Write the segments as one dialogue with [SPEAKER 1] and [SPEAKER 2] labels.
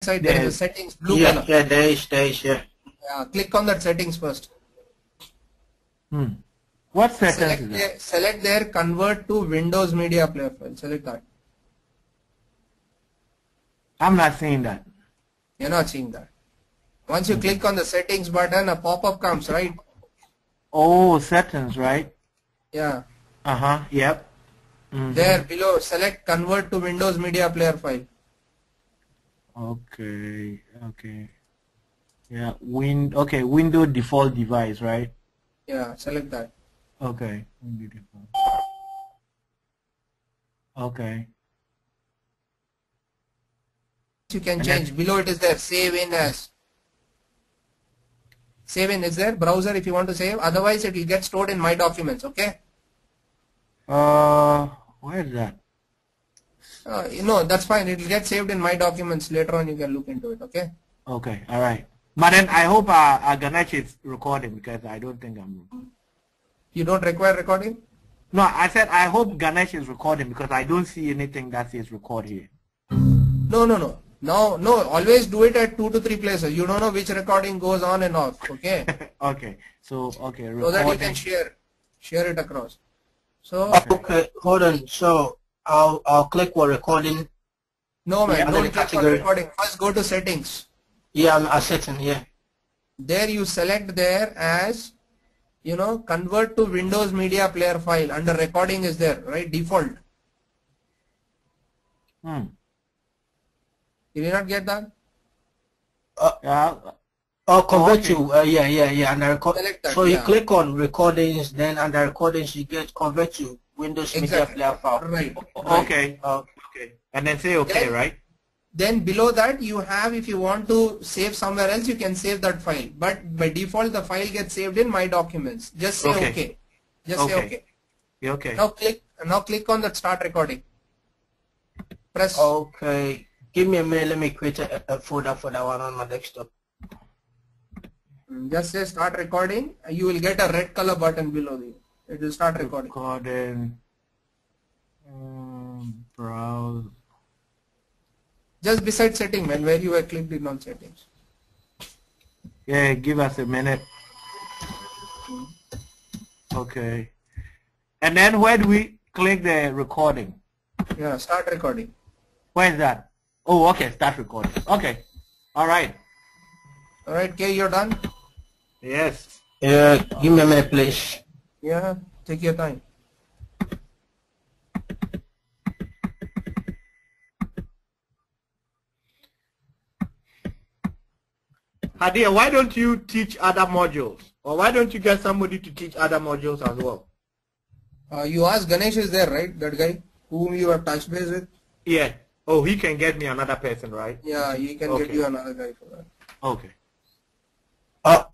[SPEAKER 1] side there is a settings blue color.
[SPEAKER 2] Yeah, there is, yeah.
[SPEAKER 1] Click on that settings first.
[SPEAKER 3] What settings is that?
[SPEAKER 1] Select there, convert to Windows Media Player file. Select that.
[SPEAKER 3] I'm not seeing that.
[SPEAKER 1] You're not seeing that. Once you click on the settings button, a pop-up comes, right?
[SPEAKER 3] Oh, settings, right?
[SPEAKER 1] Yeah.
[SPEAKER 3] Yep.
[SPEAKER 1] There below, select convert to Windows Media Player file.
[SPEAKER 3] Okay. Yeah. Windows default device, right?
[SPEAKER 1] Yeah. Select that.
[SPEAKER 3] Okay. Windows default. Okay.
[SPEAKER 1] You can change. Below it is there. Save in as. Save in is there. Browser if you want to save. Otherwise, it will get stored in My Documents. Okay.
[SPEAKER 3] Where is that?
[SPEAKER 1] No, that's fine. It will get saved in My Documents. Later on, you can look into it. Okay.
[SPEAKER 3] Okay. All right. But then I hope our Ganesh is recording, because I don't think I'm.
[SPEAKER 1] You don't require recording?
[SPEAKER 3] No, I said I hope Ganesh is recording, because I don't see anything that says record here.
[SPEAKER 1] No. No, always do it at 2 to 3 places. You don't know which recording goes on and off. Okay.
[SPEAKER 3] Okay. So recording.
[SPEAKER 1] So that you can share it across. So
[SPEAKER 2] okay, hold on. So I'll click for recording.
[SPEAKER 1] No man, don't click on recording. First go to settings.
[SPEAKER 2] Yeah, I'm setting. Yeah.
[SPEAKER 1] There you select there as, convert to Windows Media Player file. Under recording is there, right? Default. You did not get that?
[SPEAKER 2] Convert to yeah. Under so you click on recordings, then under recordings you get convert to Windows Media Player file.
[SPEAKER 1] Right.
[SPEAKER 3] Okay. Okay. And then say okay, right?
[SPEAKER 1] Then below that you have, if you want to save somewhere else, you can save that file. But by default the file gets saved in My Documents. Just say okay. Just say okay.
[SPEAKER 3] Okay.
[SPEAKER 1] Now click on that start recording. Press.
[SPEAKER 2] Okay. Give me a minute. Let me create a folder for that one on my desktop.
[SPEAKER 1] Just say start recording. You will get a red color button below you. It will start recording.
[SPEAKER 3] Browse.
[SPEAKER 1] Just beside setting, man, where you were clicked in on settings.
[SPEAKER 3] Yeah, give us a minute. Okay. And then where do we click the recording?
[SPEAKER 1] Yeah, start recording.
[SPEAKER 3] Where is that? Oh, okay, start recording. Okay. All right.
[SPEAKER 1] All right, okay, you're done?
[SPEAKER 3] Yes.
[SPEAKER 2] Yeah, give me a minute, please.
[SPEAKER 1] Yeah, take your time.
[SPEAKER 3] Hadia, why don't you teach other modules? Or why don't you get somebody to teach other modules as well?
[SPEAKER 1] You asked Ganesh is there, right? That guy whom you have touched base with?
[SPEAKER 3] Yeah. Oh, he can get me another person, right?
[SPEAKER 1] Yeah, he can get you another guy for that.
[SPEAKER 3] Okay.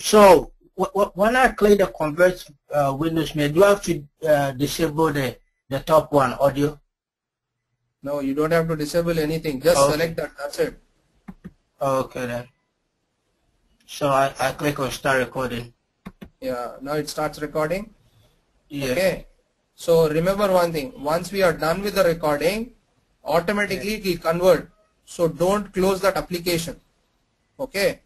[SPEAKER 2] So when I click the convert Windows Media, do I have to disable the top one, audio?
[SPEAKER 1] No, you don't have to disable anything. Just select that. That's it.
[SPEAKER 2] Okay then. So I click on start recording.
[SPEAKER 1] Yeah, now it starts recording.
[SPEAKER 2] Yeah.
[SPEAKER 1] Okay. So remember one thing. Once we are done with the recording, automatically it will convert. So don't close that application. Okay.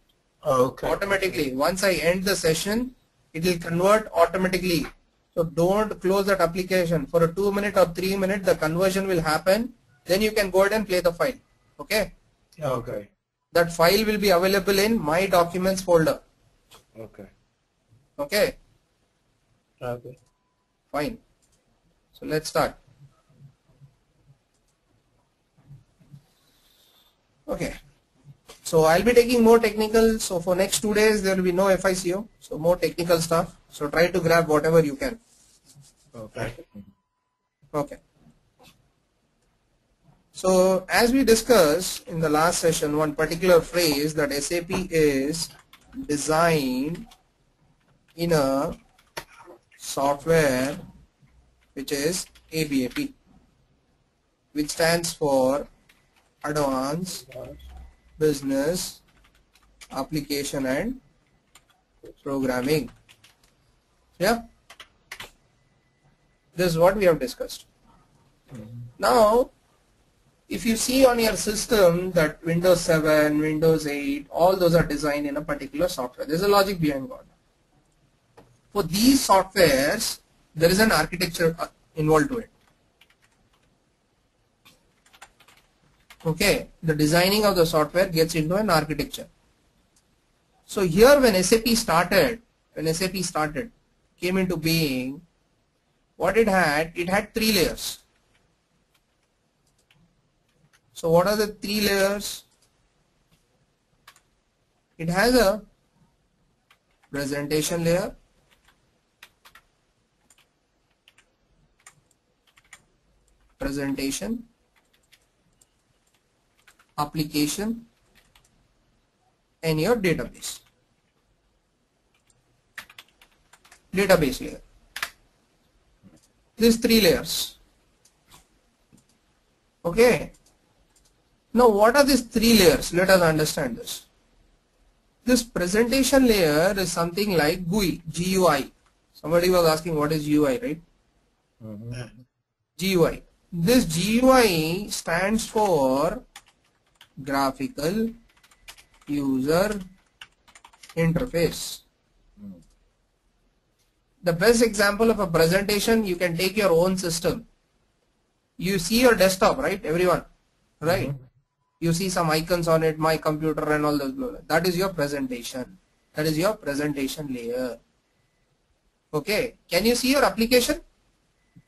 [SPEAKER 2] Okay.
[SPEAKER 1] Automatically. Once I end the session, it will convert automatically. So don't close that application. For a 2 minute or 3 minute, the conversion will happen. Then you can go ahead and play the file. Okay.
[SPEAKER 3] Okay.
[SPEAKER 1] That file will be available in My Documents folder.
[SPEAKER 3] Okay.
[SPEAKER 1] Okay.
[SPEAKER 2] Okay.
[SPEAKER 1] Fine. So let's start. Okay. So I'll be taking more technical. So for next 2 days there will be no FICO. So more technical stuff. So try to grab whatever you can.
[SPEAKER 3] Okay.
[SPEAKER 1] Okay. So as we discussed in the last session, one particular phrase that SAP is designed in a software which is ABAP, which stands for Advanced Business Application and Programming. Yeah, this is what we have discussed. Now if you see on your system that Windows 7, Windows 8, all those are designed in a particular software. There's a logic behind God. For these softwares, there is an architecture involved to it. Okay, the designing of the software gets into an architecture. So here when SAP started, came into being, what it had 3 layers. So what are the 3 layers? It has a presentation layer, application, and your database layer. These 3 layers. Okay. Now what are these 3 layers? Let us understand this. This presentation layer is something like GUI. Somebody was asking what is GUI, right? GUI. This GUI stands for graphical user interface. The best example of a presentation, you can take your own system. You see your desktop, right? Everyone, right? You see some icons on it, my computer and all those. That is your presentation. That is your presentation layer. Okay. Can you see your application?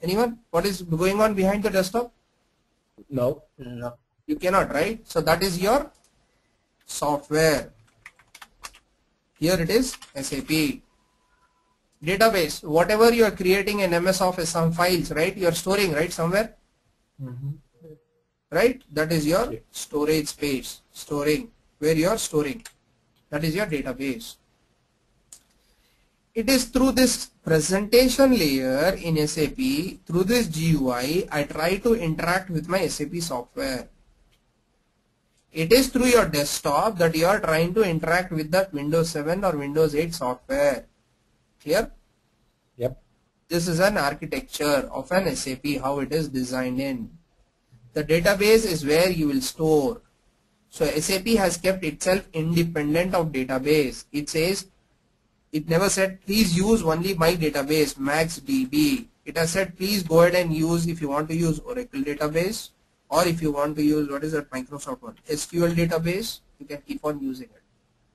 [SPEAKER 1] Anyone? What is going on behind the desktop?
[SPEAKER 3] No.
[SPEAKER 1] You cannot, right? So that is your software. Here it is SAP. Database. Whatever you are creating in MS Office, some files, right? You are storing, right? Somewhere. Right? That is your storage space. Storing. Where you are storing. That is your database. It is through this presentation layer in SAP, through this GUI, I try to interact with my SAP software. It is through your desktop that you are trying to interact with that Windows 7 or Windows 8 software. Here?
[SPEAKER 3] Yep.
[SPEAKER 1] This is an architecture of an SAP, how it is designed in. The database is where you will store. So SAP has kept itself independent of database. It says, it never said please use only my database MaxDB. It has said please go ahead and use, if you want to use Oracle database, or if you want to use, what is that Microsoft one, SQL database, you can keep on using it.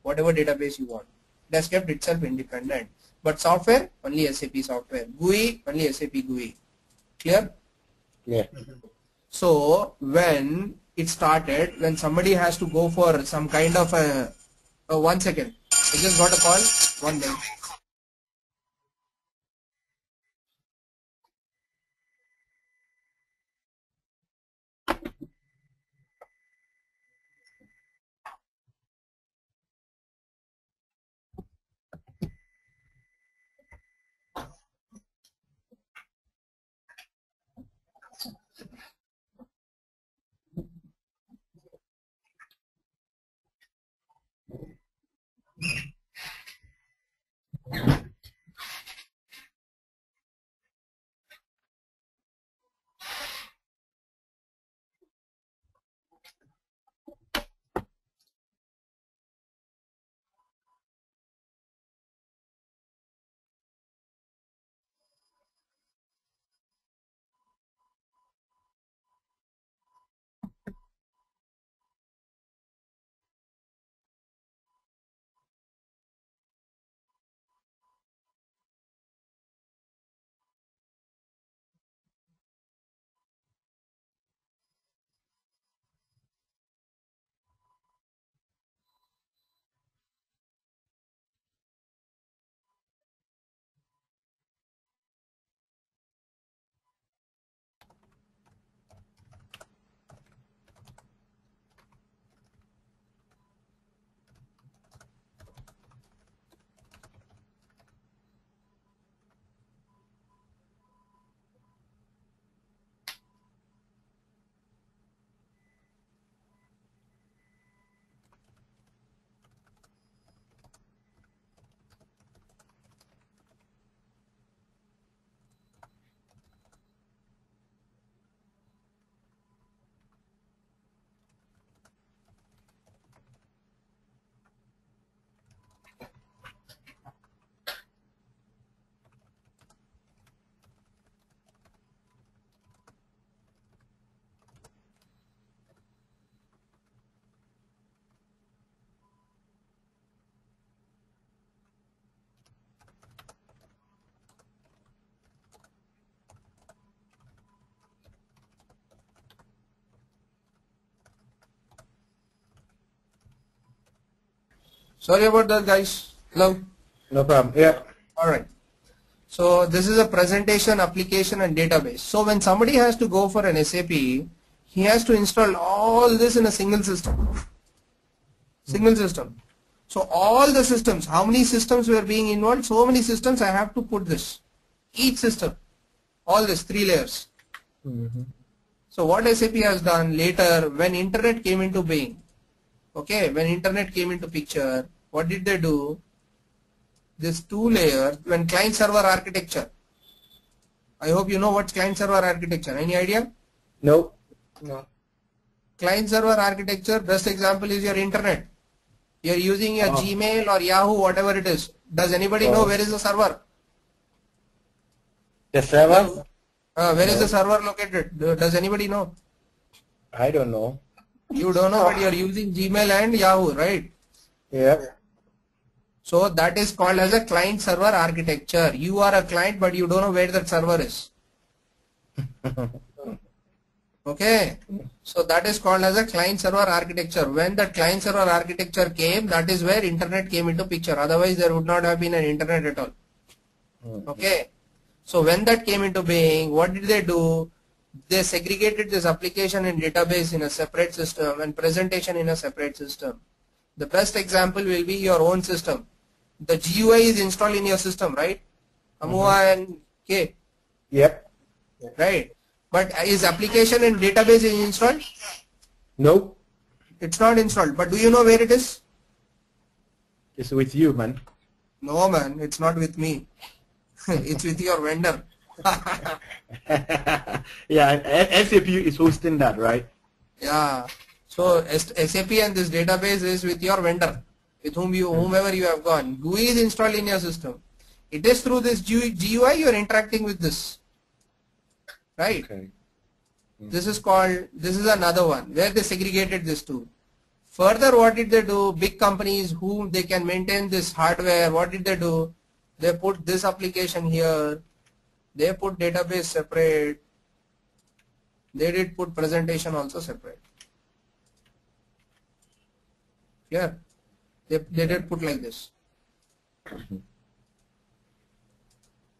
[SPEAKER 1] Whatever database you want. It has kept itself independent. But software, only SAP software. GUI, only SAP GUI. Clear?
[SPEAKER 3] Yeah.
[SPEAKER 1] So when it started, when somebody has to go for some kind of a 1 second, I just got a call. 1 minute. Sorry about that, guys. Hello.
[SPEAKER 3] No problem. Yeah.
[SPEAKER 1] All right. So this is a presentation, application, and database. So when somebody has to go for an SAP, he has to install all this in a single system. Single system. So all the systems, how many systems were being involved? So many systems I have to put this. Each system. All this 3 layers. So what SAP has done later, when internet came into being, okay, when internet came into picture, what did they do? This 2 layers, when client server architecture. I hope you know what's client server architecture. Any idea?
[SPEAKER 3] No. No.
[SPEAKER 1] Client server architecture, best example is your internet. You're using your Gmail or Yahoo, whatever it is. Does anybody know where is the server?
[SPEAKER 3] The server?
[SPEAKER 1] Where is the server located? Does anybody know?
[SPEAKER 3] I don't know.
[SPEAKER 1] You don't know, but you're using Gmail and Yahoo, right?
[SPEAKER 3] Yeah.
[SPEAKER 1] So that is called as a client server architecture. You are a client, but you don't know where that server is. Okay. So that is called as a client server architecture. When the client server architecture came, that is where internet came into picture. Otherwise, there would not have been an internet at all. Okay. So when that came into being, what did they do? They segregated this application and database in a separate system and presentation in a separate system. The best example will be your own system. The GUI is installed in your system, right? AMUA and K.
[SPEAKER 3] Yep.
[SPEAKER 1] Right. But is application and database is installed?
[SPEAKER 3] No.
[SPEAKER 1] It's not installed. But do you know where it is?
[SPEAKER 3] It's with you, man.
[SPEAKER 1] No, man. It's not with me. It's with your vendor.
[SPEAKER 3] Yeah, SAP is hosting that, right?
[SPEAKER 1] Yeah. So SAP and this database is with your vendor, with whomever you have gone. GUI is installed in your system. It is through this GUI you are interacting with this. Right?
[SPEAKER 3] Okay.
[SPEAKER 1] This is another one where they segregated this two. Further, what did they do? Big companies who they can maintain this hardware, what did they do? They put this application here. They put database separate. They did put presentation also separate. Yeah. They did put like this.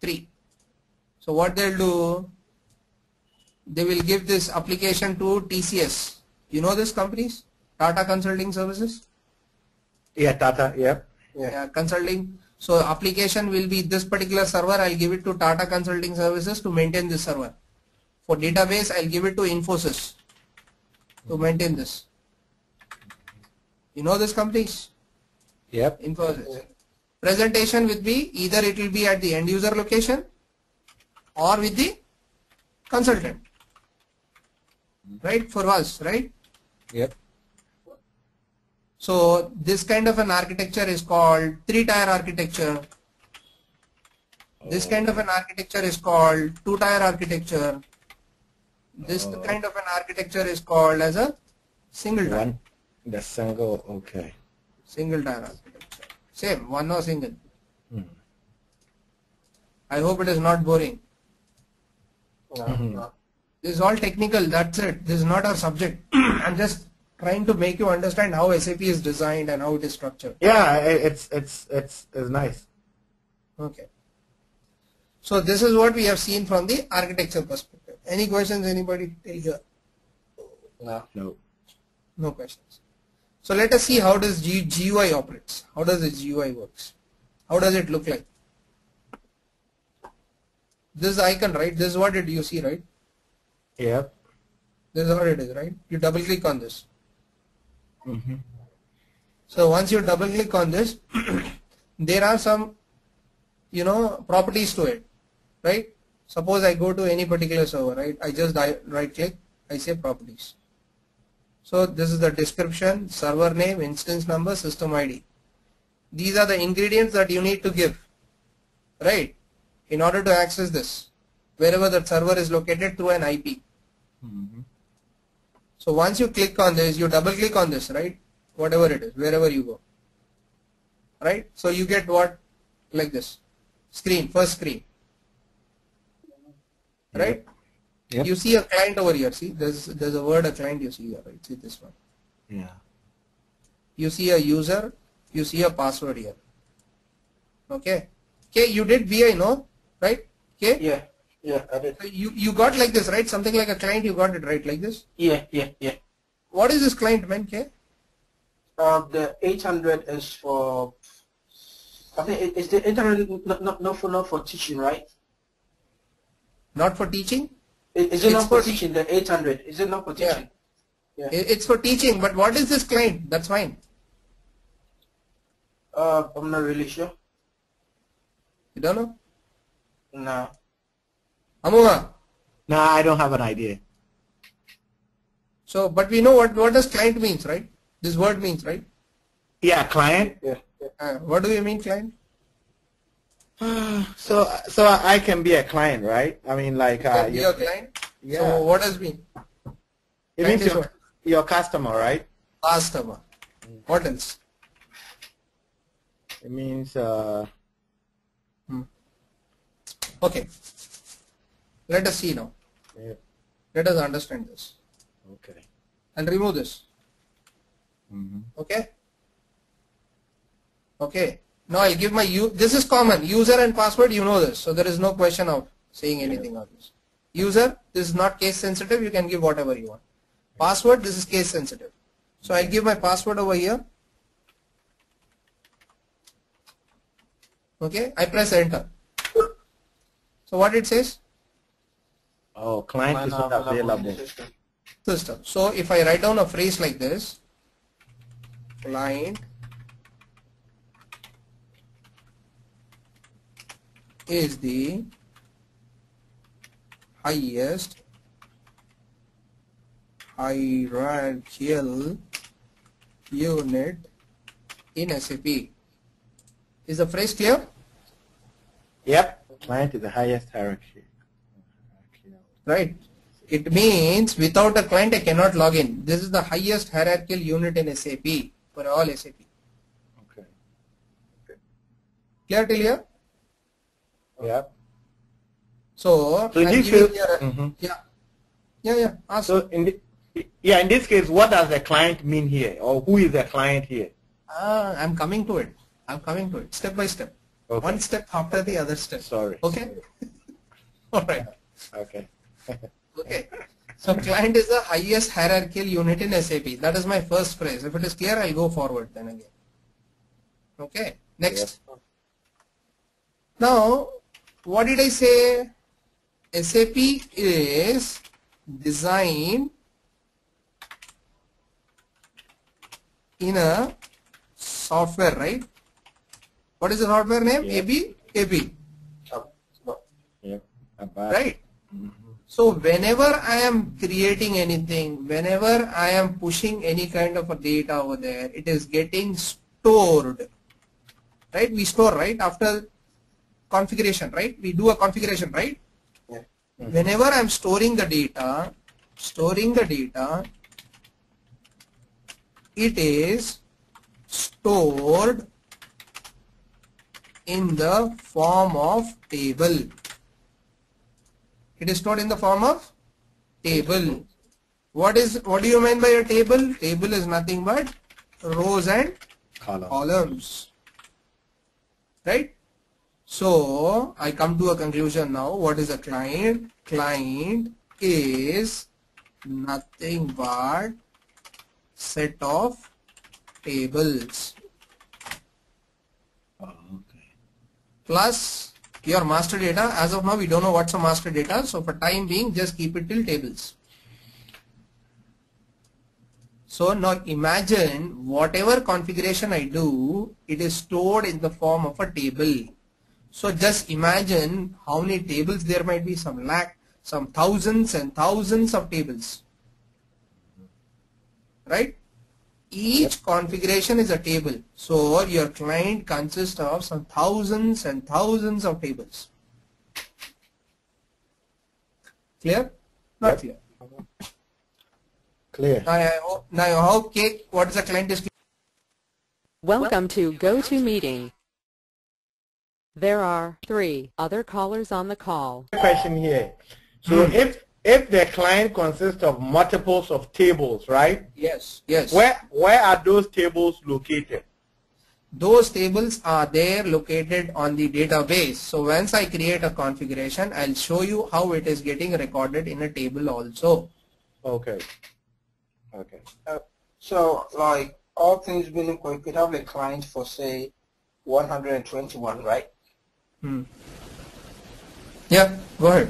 [SPEAKER 1] 3. So what they'll do, they will give this application to TCS. You know this companies? Tata Consulting Services?
[SPEAKER 3] Yeah, Tata, yeah.
[SPEAKER 1] Yeah, consulting. So application will be this particular server. I'll give it to Tata Consulting Services to maintain this server. For database, I'll give it to Infosys to maintain this. You know this companies?
[SPEAKER 3] Yep.
[SPEAKER 1] Infosys. Presentation will be either it will be at the end user location or with the consultant. Right? For us, right?
[SPEAKER 3] Yep.
[SPEAKER 1] So this kind of an architecture is called 3-tier architecture. This kind of an architecture is called 2-tier architecture. This kind of an architecture is called as a single tier.
[SPEAKER 3] The single, okay.
[SPEAKER 1] Single tier architecture. Same, one or single. I hope it is not boring. This is all technical, that's it. This is not our subject. I'm just trying to make you understand how SAP is designed and how it is structured.
[SPEAKER 3] Yeah, it's nice.
[SPEAKER 1] Okay. So this is what we have seen from the architecture perspective. Any questions, anybody till here?
[SPEAKER 3] No.
[SPEAKER 1] No questions. So let us see how does GUI operates. How does the GUI works? How does it look like? This is the icon, right? This is what you see, right?
[SPEAKER 3] Yep.
[SPEAKER 1] This is what it is, right? You double click on this. So once you double click on this, there are some, properties to it, right? Suppose I go to any particular server, right? I just right click, I say properties. So this is the description, server name, instance number, system ID. These are the ingredients that you need to give, right? In order to access this, wherever the server is located through an IP. So once you click on this, you double click on this, right? Whatever it is, wherever you go, right? So you get what? Like this, screen, first screen, right?
[SPEAKER 3] Yep.
[SPEAKER 1] You see a client over here. See, there's a word a client you see here, right? See this one.
[SPEAKER 3] Yeah.
[SPEAKER 1] You see a user, you see a password here. Okay. Okay, you did BI, no? Right? Okay.
[SPEAKER 2] Yeah. Yeah, I did.
[SPEAKER 1] So you got like this, right? Something like a client, you got it right like this?
[SPEAKER 2] Yeah.
[SPEAKER 1] What is this client, man? Okay.
[SPEAKER 2] The 800 is for, I think it's the 800 not for teaching, right?
[SPEAKER 1] Not for teaching?
[SPEAKER 2] Is it not for teaching, the 800? Is it not for teaching?
[SPEAKER 1] Yeah. It's for teaching, but what is this client? That's fine.
[SPEAKER 2] I'm not really sure.
[SPEAKER 1] You don't know?
[SPEAKER 2] No.
[SPEAKER 1] Amuha?
[SPEAKER 3] No, I don't have an idea.
[SPEAKER 1] So, but we know what does client means, right? This word means, right?
[SPEAKER 3] Yeah, client.
[SPEAKER 2] Yeah.
[SPEAKER 1] What do you mean, client?
[SPEAKER 3] So I can be a client, right? I mean, like
[SPEAKER 1] Your client.
[SPEAKER 3] Yeah.
[SPEAKER 1] So what does it mean?
[SPEAKER 3] It means your customer, right?
[SPEAKER 1] Customer. What else?
[SPEAKER 3] It means
[SPEAKER 1] Okay. Let us see now.
[SPEAKER 3] Yeah.
[SPEAKER 1] Let us understand this.
[SPEAKER 3] Okay.
[SPEAKER 1] And remove this. Okay. Okay. Now I'll give my this is common. User and password, you know this. So there is no question of saying anything on this. User, this is not case sensitive. You can give whatever you want. Password, this is case sensitive. So I'll give my password over here. Okay. I press enter. So what it says?
[SPEAKER 3] Oh, client is not available.
[SPEAKER 1] System. So if I write down a phrase like this, client is the highest hierarchical unit in SAP. Is the phrase clear?
[SPEAKER 3] Yep. Client is the highest hierarchy.
[SPEAKER 1] Right. It means without a client I cannot log in. This is the highest hierarchical unit in SAP for all SAP.
[SPEAKER 3] Okay.
[SPEAKER 1] Clear till here?
[SPEAKER 3] Yep.
[SPEAKER 1] So
[SPEAKER 3] in this case,
[SPEAKER 1] yeah. Ask.
[SPEAKER 3] So in this case, what does the client mean here, or who is the client here?
[SPEAKER 1] I'm coming to it. Step by step.
[SPEAKER 3] Okay.
[SPEAKER 1] One step after the other step.
[SPEAKER 3] Sorry.
[SPEAKER 1] Okay. All right.
[SPEAKER 3] Okay.
[SPEAKER 1] Okay. So client is the highest hierarchical unit in SAP. That is my first phrase. If it is clear, I'll go forward then again. Okay. Next.
[SPEAKER 3] Yep.
[SPEAKER 1] Now, what did I say? SAP is designed in a software, right? What is the software name?
[SPEAKER 3] Yep.
[SPEAKER 1] AP.
[SPEAKER 3] Yep.
[SPEAKER 1] Right. So whenever I am creating anything, whenever I am pushing any kind of a data over there, it is getting stored. Right? We store, right? After configuration, right? We do a configuration, right?
[SPEAKER 2] Yeah.
[SPEAKER 1] Whenever I am storing the data, it is stored in the form of table. It is stored in the form of table. What do you mean by a table? Table is nothing but rows and columns. Right? So I come to a conclusion now. What is a client? Client is nothing but set of tables. Plus your master data. As of now, we don't know what's a master data. So for time being, just keep it till tables. So now imagine whatever configuration I do, it is stored in the form of a table. So just imagine how many tables there might be, some lakh, some thousands and thousands of tables. Right? Each configuration is a table. So your client consists of some thousands and thousands of tables. Clear? Not clear.
[SPEAKER 3] Clear.
[SPEAKER 1] Now I hope, Kate, what is the client is clear?
[SPEAKER 4] Welcome to GoToMeeting. There are 3 other callers on the call.
[SPEAKER 3] Question here. So if the client consists of multiples of tables, right?
[SPEAKER 1] Yes. Yes.
[SPEAKER 3] Where are those tables located?
[SPEAKER 1] those tables are there located on the database. So once I create a configuration, I'll show you how it is getting recorded in a table also.
[SPEAKER 3] Okay.
[SPEAKER 2] Okay. So like all things being equal, you could have a client for say 121, right?
[SPEAKER 1] Yeah, go ahead.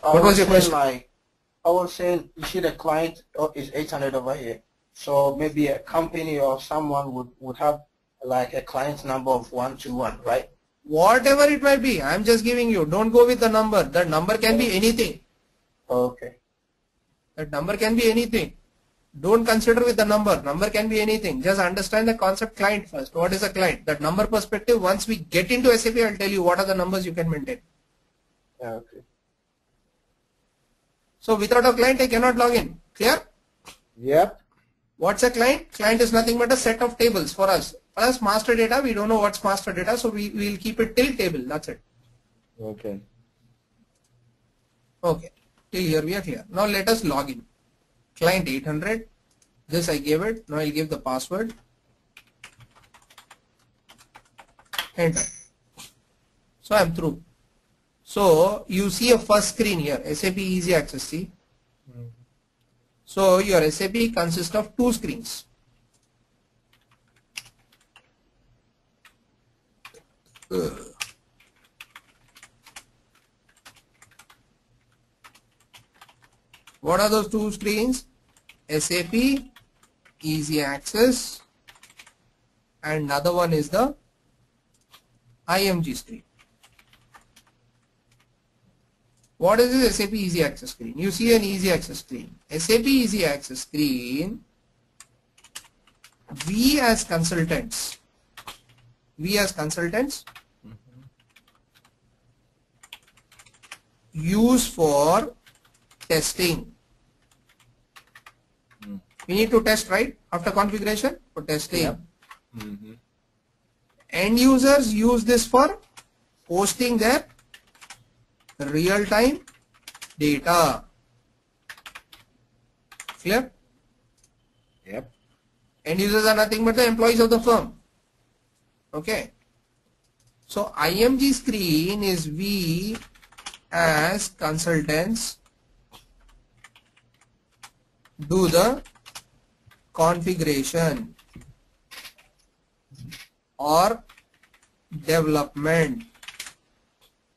[SPEAKER 1] What was your question?
[SPEAKER 2] Like, I was saying, you see the client is 800 over here. So maybe a company or someone would have like a client number of 121, right?
[SPEAKER 1] Whatever it might be, I'm just giving you. Don't go with the number. That number can be anything.
[SPEAKER 2] Okay.
[SPEAKER 1] That number can be anything. Don't consider with the number. Number can be anything. Just understand the concept client first. What is a client? That number perspective, once we get into SAP, I'll tell you what are the numbers you can maintain.
[SPEAKER 2] Okay.
[SPEAKER 1] So without a client, I cannot log in. Clear?
[SPEAKER 3] Yep.
[SPEAKER 1] What's a client? Client is nothing but a set of tables for us. For us, master data, we don't know what's master data, so we will keep it till table. That's it.
[SPEAKER 3] Okay.
[SPEAKER 1] Okay. Till here we are clear. Now let us log in. Client 800. This I gave it. Now I'll give the password. Enter. So I'm through. So you see a first screen here, SAP Easy Access. See? So your SAP consists of two screens. What are those two screens? SAP Easy Access and another one is the IMG screen. What is this SAP Easy Access screen? You see an Easy Access screen. SAP Easy Access screen, we as consultants use for testing. We need to test, right? After configuration, for testing.
[SPEAKER 3] Yep.
[SPEAKER 1] End users use this for posting their real-time data. Clear?
[SPEAKER 3] Yep.
[SPEAKER 1] End users are nothing but the employees of the firm. Okay. So IMG screen is we as consultants do the configuration or development.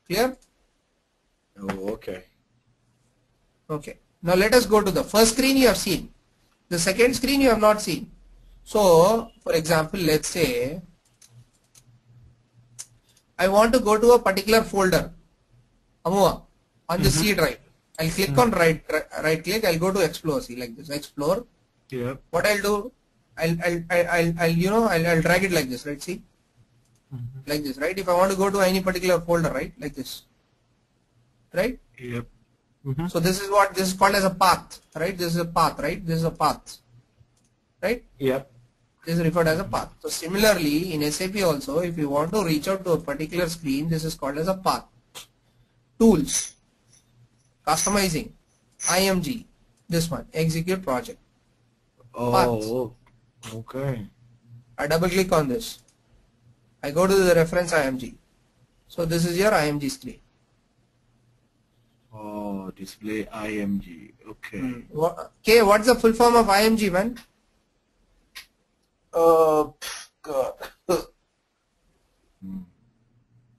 [SPEAKER 1] Clear?
[SPEAKER 3] Oh, okay.
[SPEAKER 1] Okay. Now let us go to the first screen you have seen. The second screen you have not seen. So, for example, let's say I want to go to a particular folder on the C drive. I'll click on right click. I'll go to explore. See, like this, explore.
[SPEAKER 3] Yeah.
[SPEAKER 1] What I'll do, I'll drag it like this, right? See, like this, right? If I want to go to any particular folder, right, like this, right?
[SPEAKER 3] Yep.
[SPEAKER 1] So this is what this is called as a path, right? This is a path, right? This is a path, right?
[SPEAKER 3] Yep.
[SPEAKER 1] This is referred as a path. So similarly, in SAP also, if you want to reach out to a particular screen, this is called as a path. Tools, customizing, IMG, this one, execute project.
[SPEAKER 3] Oh, okay.
[SPEAKER 1] I double click on this. I go to the reference IMG. So this is your IMG screen.
[SPEAKER 3] Oh, display IMG. Okay.
[SPEAKER 1] Okay, what's the full form of IMG, man?
[SPEAKER 2] God.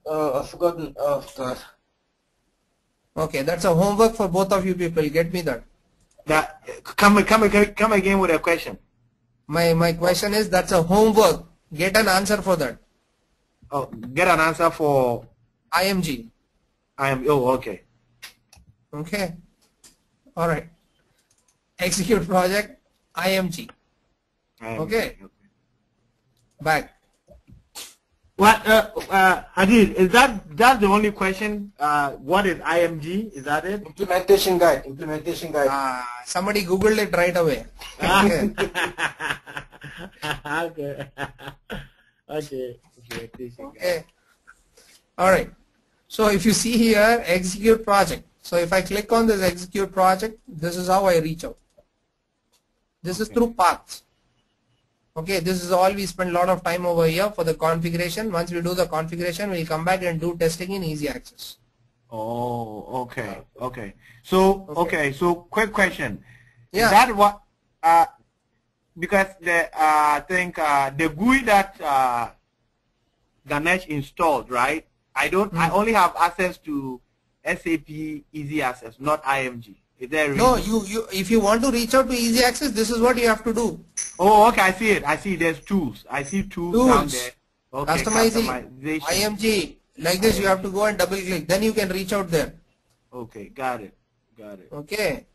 [SPEAKER 2] I've forgotten. Oh, God.
[SPEAKER 1] Okay, that's a homework for both of you people. Get me that.
[SPEAKER 3] Come again with a question.
[SPEAKER 1] My question is, that's a homework. Get an answer for that.
[SPEAKER 3] Oh, get an answer for
[SPEAKER 1] IMG.
[SPEAKER 3] Okay.
[SPEAKER 1] Okay. All right. Execute project IMG. Okay. Back.
[SPEAKER 3] What, Hadid, is that's the only question? What is IMG? Is that it?
[SPEAKER 2] Implementation guide.
[SPEAKER 1] Somebody Googled it right away. Okay. Okay. All right. So if you see here, execute project. So if I click on this execute project, this is how I reach out. This is through paths. Okay, this is all we spend a lot of time over here for the configuration. Once we do the configuration, we'll come back and do testing in easy access.
[SPEAKER 3] Oh, okay, okay. So, okay, so quick question.
[SPEAKER 1] Yeah.
[SPEAKER 3] Is that what, because the, I think the GUI that Ganesh installed, right? I only have access to SAP Easy Access, not IMG. Is there a reason?
[SPEAKER 1] No, if you want to reach out to easy access, this is what you have to do.
[SPEAKER 3] Oh, okay, I see it. I see there's tools. I see tools down there. Okay,
[SPEAKER 1] customization. IMG. Like this, you have to go and double click. Then you can reach out there.
[SPEAKER 3] Okay, got it. Got it.
[SPEAKER 1] Okay.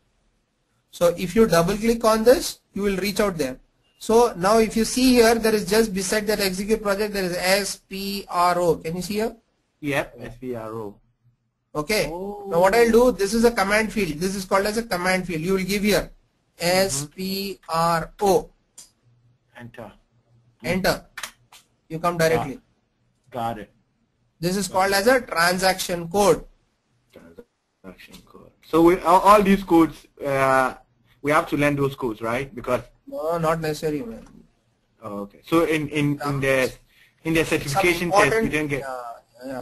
[SPEAKER 1] So if you double click on this, you will reach out there. So now if you see here, there is just beside that execute project, there is SPRO. Can you see here?
[SPEAKER 3] Yep, SPRO.
[SPEAKER 1] Okay. Oh. Now what I'll do, this is a command field. This is called as a command field. You will give here SPRO.
[SPEAKER 3] Enter.
[SPEAKER 1] Enter. You come directly.
[SPEAKER 3] Got it.
[SPEAKER 1] This is called as a transaction code.
[SPEAKER 3] Transaction code. So all these codes, we have to learn those codes, right? Because
[SPEAKER 1] no, not necessarily, man.
[SPEAKER 3] Oh, okay. So in the certification test, you didn't get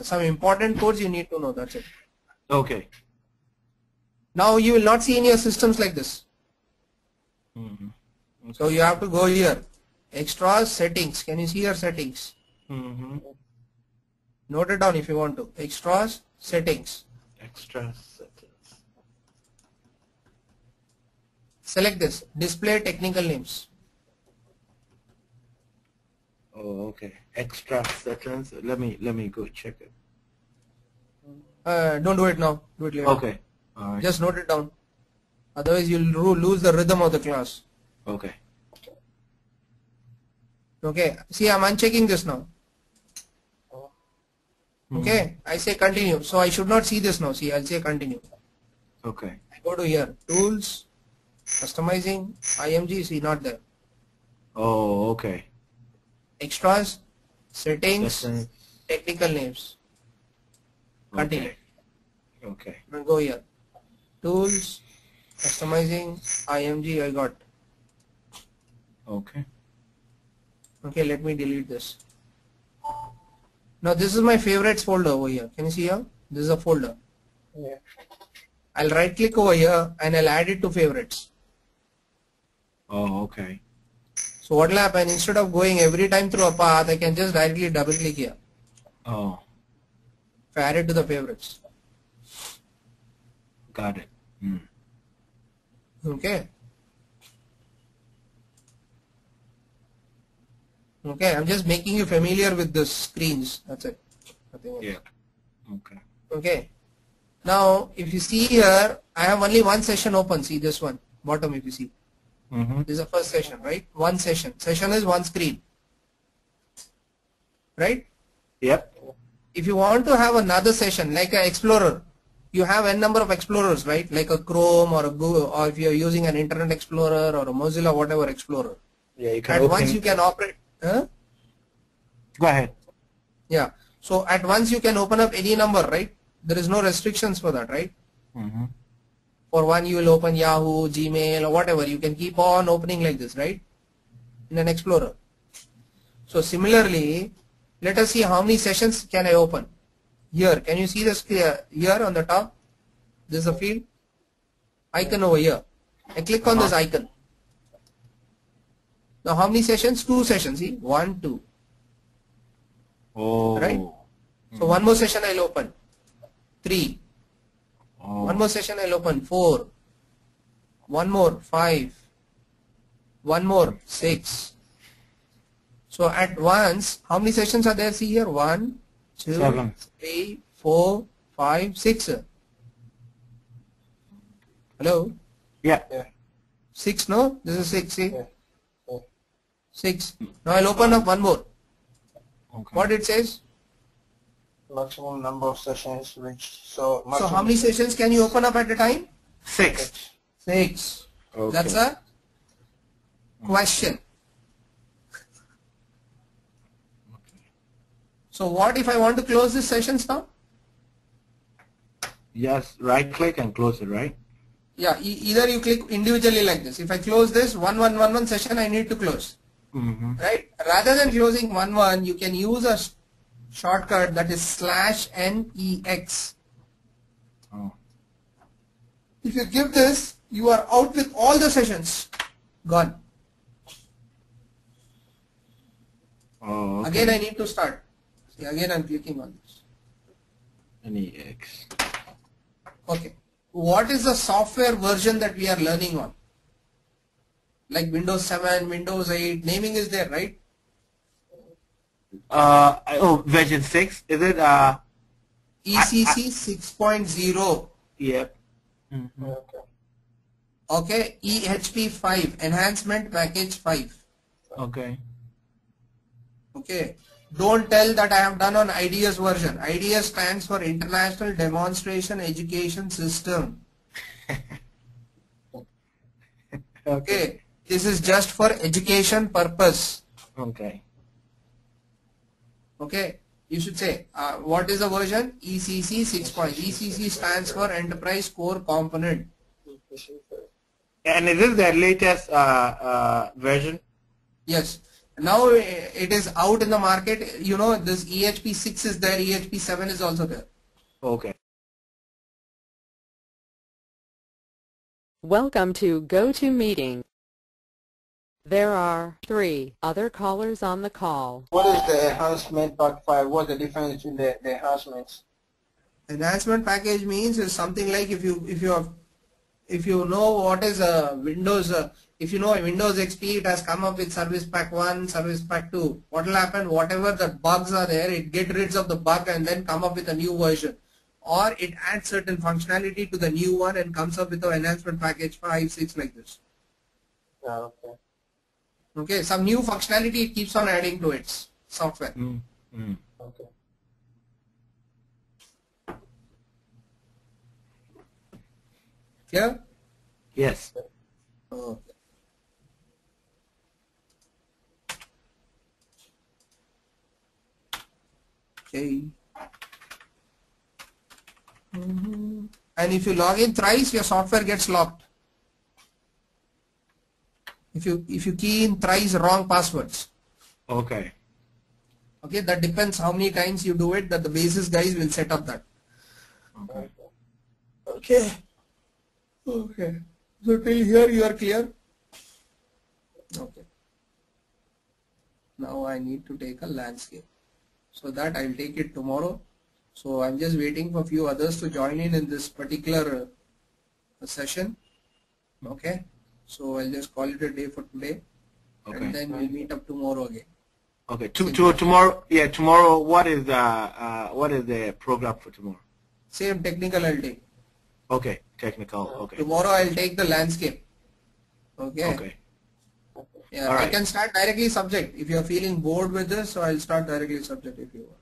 [SPEAKER 1] some important codes you need to know. That's it.
[SPEAKER 3] Okay.
[SPEAKER 1] Now you will not see in your systems like this.
[SPEAKER 3] Okay.
[SPEAKER 1] So you have to go here. Extras, settings. Can you see your settings? Note it down if you want to. Extras, settings.
[SPEAKER 3] Extras, settings.
[SPEAKER 1] Select this. Display technical names.
[SPEAKER 3] Oh, okay. Extra settings. Let me go check it.
[SPEAKER 1] Don't do it now. Do it later.
[SPEAKER 3] Okay. All right.
[SPEAKER 1] Just note it down. Otherwise, you'll lose the rhythm of the class.
[SPEAKER 3] Okay.
[SPEAKER 1] Okay. See, I'm unchecking this now. Okay. I say continue. So I should not see this now. See, I'll say continue.
[SPEAKER 3] Okay.
[SPEAKER 1] I go to here. Tools, customizing, IMG. See, not there.
[SPEAKER 3] Oh, okay.
[SPEAKER 1] Extras, settings, technical names. Continue.
[SPEAKER 3] Okay.
[SPEAKER 1] Then go here. Tools, customizing, IMG. I got.
[SPEAKER 3] Okay.
[SPEAKER 1] Okay, let me delete this. Now this is my favorites folder over here. Can you see here? This is a folder.
[SPEAKER 2] Yeah.
[SPEAKER 1] I'll right click over here and I'll add it to favorites.
[SPEAKER 3] Oh, okay.
[SPEAKER 1] So what will happen, instead of going every time through a path, I can just directly double click here.
[SPEAKER 3] Oh.
[SPEAKER 1] If I add it to the favorites.
[SPEAKER 3] Got it.
[SPEAKER 1] Okay. Okay, I'm just making you familiar with the screens. That's it. Nothing else.
[SPEAKER 3] Yeah. Okay.
[SPEAKER 1] Okay. Now, if you see here, I have only one session open. See this one, bottom if you see. This is the first session, right? One session. Session is one screen. Right?
[SPEAKER 3] Yep.
[SPEAKER 1] If you want to have another session, like an Explorer, you have n number of Explorers, right? Like a Chrome or a Google, or if you're using an Internet Explorer or a Mozilla, whatever Explorer.
[SPEAKER 3] Yeah, you can
[SPEAKER 1] at once you can operate. Huh?
[SPEAKER 3] Go ahead.
[SPEAKER 1] Yeah. So at once you can open up any number, right? There is no restrictions for that, right? For one you will open Yahoo, Gmail or whatever. You can keep on opening like this, right? In an Explorer. So similarly, let us see how many sessions can I open. Here, can you see this here on the top? This is a field. Icon over here. I click on this icon. Now how many sessions? 2 sessions. See? 1, 2.
[SPEAKER 3] Oh.
[SPEAKER 1] Right? So one more session I'll open. 3.
[SPEAKER 3] Oh.
[SPEAKER 1] One more session I'll open. 4. One more. 5. One more. 6. So at once, how many sessions are there? See here. 1, 2,
[SPEAKER 3] 7.
[SPEAKER 1] 3, 4, 5, 6. Hello?
[SPEAKER 3] Yeah.
[SPEAKER 1] 6, no? This is 6, see?
[SPEAKER 2] Yeah.
[SPEAKER 1] 6. Now I'll open up one more.
[SPEAKER 3] Okay.
[SPEAKER 1] What it says?
[SPEAKER 2] Maximum number of sessions reached. So
[SPEAKER 1] how many sessions can you open up at a time?
[SPEAKER 3] 6.
[SPEAKER 1] 6.
[SPEAKER 3] Okay.
[SPEAKER 1] That's a question. So what if I want to close these sessions now?
[SPEAKER 3] Yes, right click and close it, right?
[SPEAKER 1] Yeah, either you click individually like this. If I close this one session, I need to close. right? Rather than closing 1 you can use a shortcut that is /NEX.
[SPEAKER 3] Oh.
[SPEAKER 1] If you give this, you are out with all the sessions. Gone.
[SPEAKER 3] Oh, okay.
[SPEAKER 1] Again I need to start. See, again I'm clicking on this.
[SPEAKER 3] NEX.
[SPEAKER 1] Okay. What is the software version that we are learning on? Like Windows 7, Windows 8, naming is there, right?
[SPEAKER 3] Version 6, is it?
[SPEAKER 1] ECC 6.0.
[SPEAKER 3] Yep.
[SPEAKER 2] Okay.
[SPEAKER 1] Okay. EHP 5, Enhancement Package 5.
[SPEAKER 3] Okay.
[SPEAKER 1] Okay. Don't tell that I have done on IDS version. IDS stands for International Demonstration Education System. Okay. This is just for education purpose.
[SPEAKER 3] Okay.
[SPEAKER 1] Okay. You should say, what is the version? ECC 6. ECC stands for Enterprise Core Component.
[SPEAKER 3] And is this the latest version?
[SPEAKER 1] Yes. Now it is out in the market. You know, this EHP 6 is there, EHP 7 is also there.
[SPEAKER 3] Okay.
[SPEAKER 4] Welcome to GoToMeeting. There are 3 other callers on the call.
[SPEAKER 2] What is the enhancement pack 5? What's the difference between the enhancements?
[SPEAKER 1] Enhancement package means is something like if you know what is a Windows, if you know a Windows XP, it has come up with Service Pack 1, Service Pack 2. What will happen? Whatever the bugs are there, it get rid of the bug and then come up with a new version. Or it adds certain functionality to the new one and comes up with the enhancement package 5, 6 like this.
[SPEAKER 2] Okay.
[SPEAKER 1] Okay, some new functionality it keeps on adding to its software.
[SPEAKER 2] Okay.
[SPEAKER 1] Clear?
[SPEAKER 3] Yes.
[SPEAKER 1] Okay. Okay. And if you log in thrice, your software gets locked. If you key in thrice wrong passwords.
[SPEAKER 3] Okay.
[SPEAKER 1] Okay, that depends how many times you do it, that the basis guys will set up that.
[SPEAKER 3] Okay.
[SPEAKER 1] Okay. Okay. So till here you are clear? Okay. Now I need to take a landscape. So that I'll take it tomorrow. So I'm just waiting for a few others to join in this particular session. Okay. So I'll just call it a day for today.
[SPEAKER 3] Okay.
[SPEAKER 1] And then we'll meet up tomorrow again.
[SPEAKER 3] Okay. Tomorrow. Yeah. Tomorrow. What is the program for tomorrow?
[SPEAKER 1] Same technical I'll take.
[SPEAKER 3] Okay. Technical. Okay.
[SPEAKER 1] Tomorrow I'll take the landscape. Okay.
[SPEAKER 3] Okay.
[SPEAKER 1] Yeah.
[SPEAKER 3] All right.
[SPEAKER 1] I can start directly subject. If you're feeling bored with this, so I'll start directly subject if you want.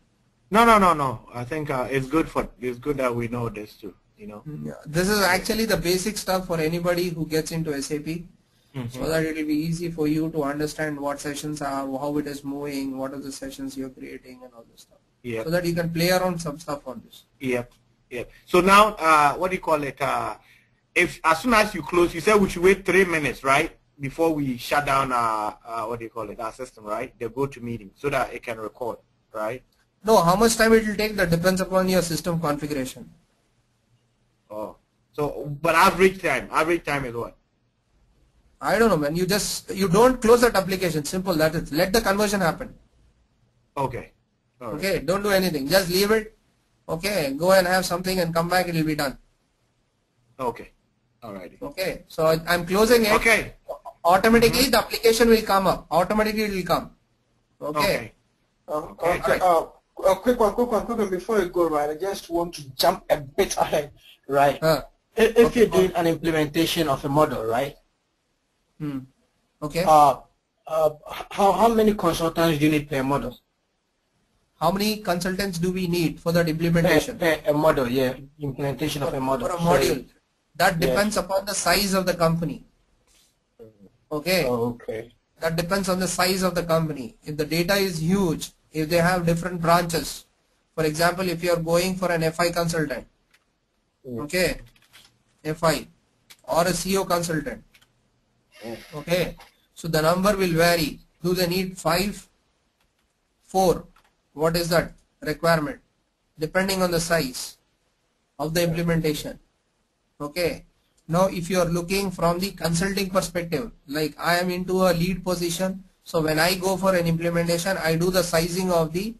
[SPEAKER 3] No. I think it's good that we know this too. You know.
[SPEAKER 1] Yeah. This is actually the basic stuff for anybody who gets into SAP. So that it will be easy for you to understand what sessions are, how it is moving, what are the sessions you're creating and all this stuff.
[SPEAKER 3] Yeah.
[SPEAKER 1] So that you can play around some stuff on this.
[SPEAKER 3] Yep. So now, what do you call it? If as soon as you close, you said we should wait 3 minutes, right, before we shut down what do you call it, our system, right? The GoToMeeting, so that it can record, right?
[SPEAKER 1] No, how much time it will take, that depends upon your system configuration.
[SPEAKER 3] Oh, so but average time is what?
[SPEAKER 1] I don't know, man. You don't close that application. Simple, that is. Let the conversion happen.
[SPEAKER 3] Okay. All right.
[SPEAKER 1] Okay, don't do anything. Just leave it. Okay, go and have something and come back. It will be done.
[SPEAKER 3] Okay. All righty.
[SPEAKER 1] Okay, so I'm closing it.
[SPEAKER 3] Okay.
[SPEAKER 1] Automatically, the application will come up. Automatically, it will come. Okay.
[SPEAKER 2] Quick one before you go, right? I just want to jump a bit ahead, right? If you're doing an implementation of a model, right?
[SPEAKER 1] Okay.
[SPEAKER 2] How many consultants do you need per model?
[SPEAKER 1] How many consultants do we need for that implementation?
[SPEAKER 2] A model, yeah. Implementation of a model.
[SPEAKER 1] For a module. That depends upon the size of the company. Okay.
[SPEAKER 2] Okay.
[SPEAKER 1] That depends on the size of the company. If the data is huge, if they have different branches, for example, if you are going for an FI consultant, okay, FI, or a CO consultant, okay, so the number will vary. Do they need 5, 4? What is that requirement? Depending on the size of the implementation. Okay. Now if you are looking from the consulting perspective, like I am into a lead position, so when I go for an implementation, I do the sizing of the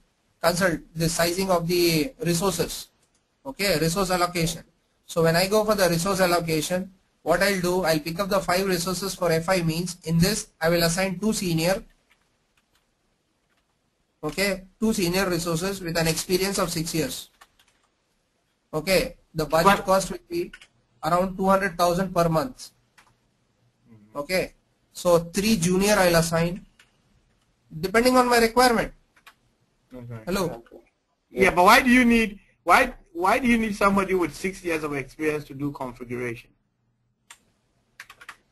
[SPEAKER 1] sizing of the resources. Okay, resource allocation. So when I go for the resource allocation, what I'll do, I'll pick up the 5 resources for FI means. In this, I will assign 2 senior. Okay, 2 senior resources with an experience of 6 years. Okay, the budget cost will be around 200,000 per month. Okay, so 3 junior I'll assign depending on my requirement.
[SPEAKER 3] Okay.
[SPEAKER 1] Hello.
[SPEAKER 3] Yeah, but why do you need somebody with 6 years of experience to do configuration?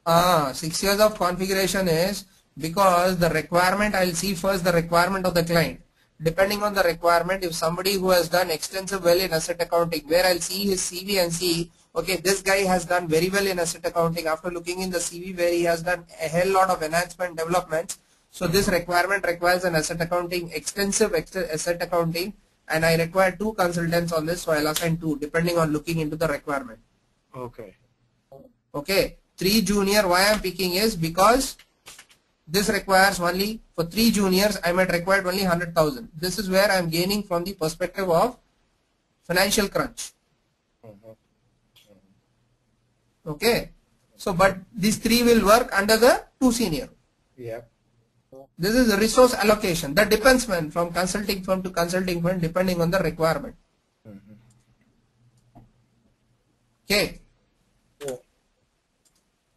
[SPEAKER 1] 6 years of configuration is because the requirement, I'll see first the requirement of the client. Depending on the requirement, if somebody who has done extensive well in asset accounting, where I'll see his CV and see, okay, this guy has done very well in asset accounting. After looking in the CV where he has done a hell lot of enhancement developments, so this requirement requires an asset accounting, extensive asset accounting, and I require 2 consultants on this, so I'll assign 2 depending on looking into the requirement.
[SPEAKER 3] Okay.
[SPEAKER 1] Okay, 3 junior, why I'm picking is because this requires only, for 3 juniors, I might require only 100,000. This is where I'm gaining from the perspective of financial crunch. Okay, so but these 3 will work under the 2 senior.
[SPEAKER 3] Yeah.
[SPEAKER 1] This is a resource allocation. That depends, man, from consulting firm to consulting firm, depending on the requirement. Okay.
[SPEAKER 2] Yeah.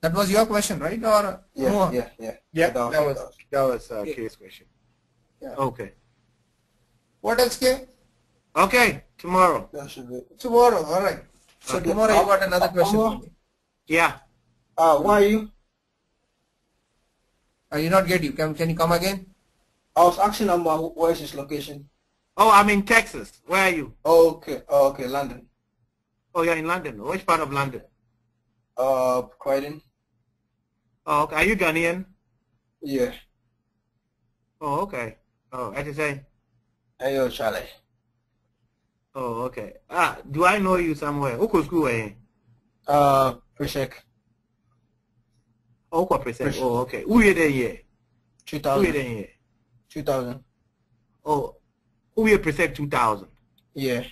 [SPEAKER 1] That was your question, right? Or
[SPEAKER 2] Yeah.
[SPEAKER 3] That was Kay's question.
[SPEAKER 1] Yeah.
[SPEAKER 3] Okay.
[SPEAKER 1] What else, Kay?
[SPEAKER 3] Okay, tomorrow.
[SPEAKER 2] That should be.
[SPEAKER 1] Tomorrow, all right. So
[SPEAKER 2] Okay.
[SPEAKER 1] tomorrow you got another question for me.
[SPEAKER 3] Yeah.
[SPEAKER 2] Why are you?
[SPEAKER 1] I did not get you. Can you come again?
[SPEAKER 2] I was asking about where is his location.
[SPEAKER 3] Oh, I'm in Texas. Where are you?
[SPEAKER 2] Okay. London.
[SPEAKER 3] Oh, you're in London. Which part of London?
[SPEAKER 2] Croydon.
[SPEAKER 3] Oh, okay. Are you Ghanaian?
[SPEAKER 2] Yeah.
[SPEAKER 3] Oh, okay. Oh, I just say.
[SPEAKER 2] Hey, yo, Charlie.
[SPEAKER 3] Oh, okay. Do I know you somewhere? Who school are you?
[SPEAKER 2] Prishek.
[SPEAKER 3] Oh, what percent? Oh, okay. Who are they?
[SPEAKER 2] 2000.
[SPEAKER 3] Who are they?
[SPEAKER 2] 2000.
[SPEAKER 3] Oh, who are percent 2000?
[SPEAKER 2] Yeah.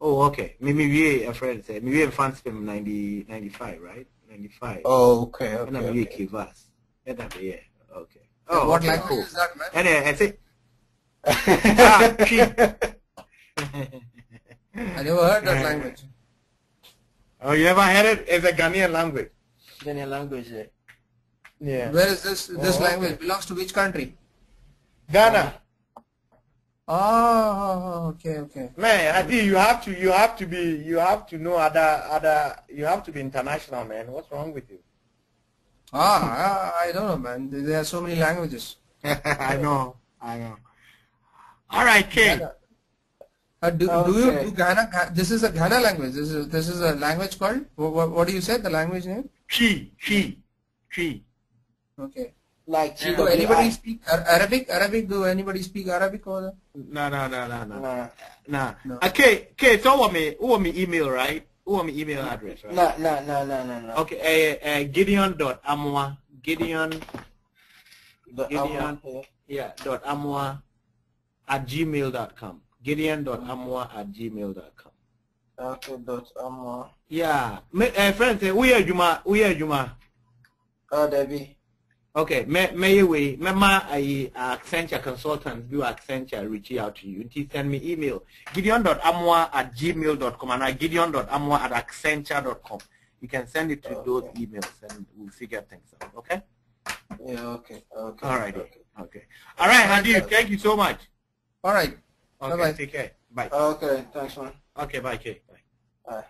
[SPEAKER 3] Oh, okay. Maybe a friend said maybe in France from 95, right? 95.
[SPEAKER 2] Oh, okay.
[SPEAKER 3] And I'm here Kivas. Yeah. Okay.
[SPEAKER 1] Oh, what
[SPEAKER 3] okay,
[SPEAKER 1] language
[SPEAKER 3] cool.
[SPEAKER 1] is that, man?
[SPEAKER 3] And I say,
[SPEAKER 1] I never heard that language.
[SPEAKER 3] Oh, you never heard it? It's a Ghanaian language.
[SPEAKER 2] Ghanaian language.
[SPEAKER 3] Yeah.
[SPEAKER 1] Where is this language?
[SPEAKER 3] Okay.
[SPEAKER 1] Belongs to which country?
[SPEAKER 3] Ghana.
[SPEAKER 1] Oh, okay.
[SPEAKER 3] Man, I think you have to be international, man. What's wrong with you?
[SPEAKER 1] I don't know, man. There are so many languages.
[SPEAKER 3] I know. All right, King.
[SPEAKER 1] Do you do Ghana? This is a Ghana language. This is a language called, what do you say, the language name?
[SPEAKER 3] Chi.
[SPEAKER 1] Okay.
[SPEAKER 2] Like
[SPEAKER 1] Do anybody speak Arabic? Do anybody speak Arabic over there?
[SPEAKER 3] No. Okay, so who want me email, right? Who want me email address, right?
[SPEAKER 2] No.
[SPEAKER 3] Okay, Gideon.amwa. .amwa@gmail.com. Gideon.amwa@gmail.com.
[SPEAKER 2] Okay, .amwa.
[SPEAKER 3] Yeah. Friends, we are Juma.
[SPEAKER 2] Debbie.
[SPEAKER 3] Okay, may Accenture consultants do Accenture reach out to you. Send me email. Gideon.amwa@gmail.com and Gideon.amwa@accenture.com. You can send it to those emails and we'll figure things out. Okay?
[SPEAKER 2] Yeah, okay.
[SPEAKER 3] All right. Okay. All right, Hadi, thank you so much.
[SPEAKER 1] All right.
[SPEAKER 3] Okay,
[SPEAKER 1] Bye-bye.
[SPEAKER 3] take care. Bye.
[SPEAKER 2] Okay, thanks, man.
[SPEAKER 3] Okay, bye, Kay. Bye.
[SPEAKER 2] Bye.